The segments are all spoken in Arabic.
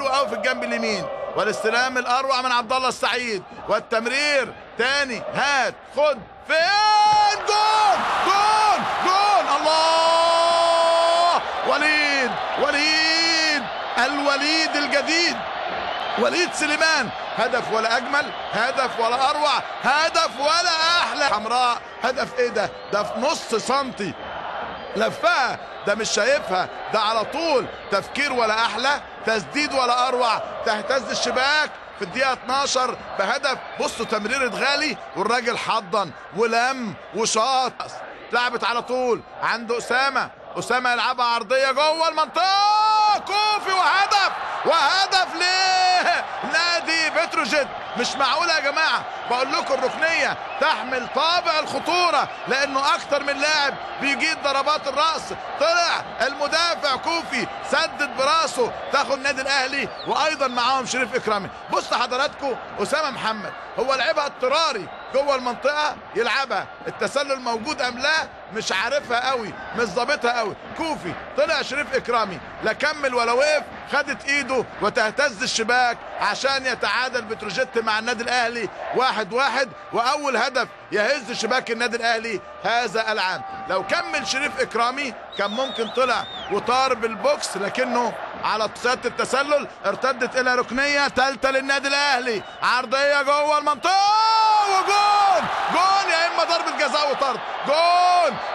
أو في الجنب اليمين، والاستلام الاروع من عبد الله السعيد، والتمرير تاني، هات خد فين، جول جول جول، الله، وليد الوليد الجديد، وليد سليمان، هدف ولا اجمل، هدف ولا اروع، هدف ولا احلى. حمراء، هدف ايه ده في نص سنتي لفها، ده مش شايفها، ده على طول، تفكير ولا احلى، تسديد ولا اروع، تهتز الشباك في الدقيقة 12 بهدف. بصوا تمريرة غالي، والراجل حضن ولم وشاط، لعبت على طول عنده أسامة يلعبها عرضية جوه المنطقة، كوفي، وهدف ليه نادي بتروجيت. مش معقولة يا جماعة، بقول لكم الركنية تحمل طابع الخطورة، لأنه أكتر من لاعب بيجيب ضربات الرأس. طلع المدافع كوفي، سدد براسه، تاخد النادي الأهلي، وأيضا معاهم شريف إكرامي. بص حضراتكم، أسامة محمد هو لعبها اضطراري جوه المنطقة، يلعبها التسلل موجود أم لا مش عارفها قوي، مش ظابطها قوي. كوفي طلع شريف إكرامي، لا كمل ولا وقف، خدت ايده وتهتز الشباك عشان يتعادل بتروجيت مع النادي الاهلي 1-1، واول هدف يهز شباك النادي الاهلي هذا العام. لو كمل شريف اكرامي كان ممكن طلع وطار بالبوكس، لكنه على سات التسلل ارتدت الى ركنيه ثالثه للنادي الاهلي، عرضيه جوه المنطقه، جول يا اما ضربه جزاء وطرد،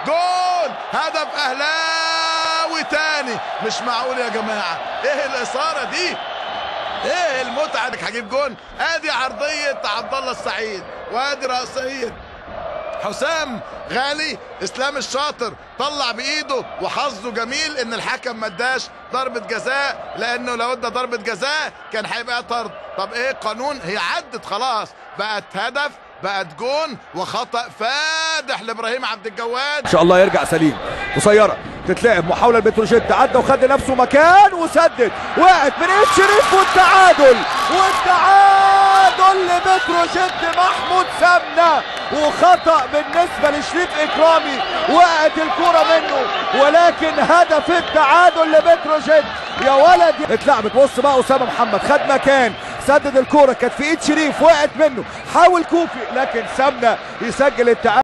جول هدف اهلاوي تاني. مش معقول يا جماعه، ايه الاثاره دي، ايه المتعه دي، هجيب جون. ادي عرضيه عبد الله السعيد، وادي راسيه حسام غالي، اسلام الشاطر طلع بايده، وحظه جميل ان الحكم ما اداش ضربه جزاء، لانه لو ادى ضربه جزاء كان هيبقى طرد. طب ايه القانون، هي عدت خلاص، بقت هدف، بقت جون، وخطأ فادح لابراهيم عبد الجواد. ان شاء الله يرجع سليم. قصيره تتلعب، محاوله لبتروجيت، عدى وخد لنفسه مكان وسدد، وقعت من ايد شريف، والتعادل لبتروجيت محمود سمنه، وخطأ بالنسبه لشريف اكرامي، وقعت الكره منه، ولكن هدف التعادل لبتروجيت يا ولد. اتلعبت، بص بقى أسامة محمد خد مكان، سدد الكوره، كانت في ايد شريف، وقعت منه، حاول كوفي، لكن سمنه يسجل التعادل.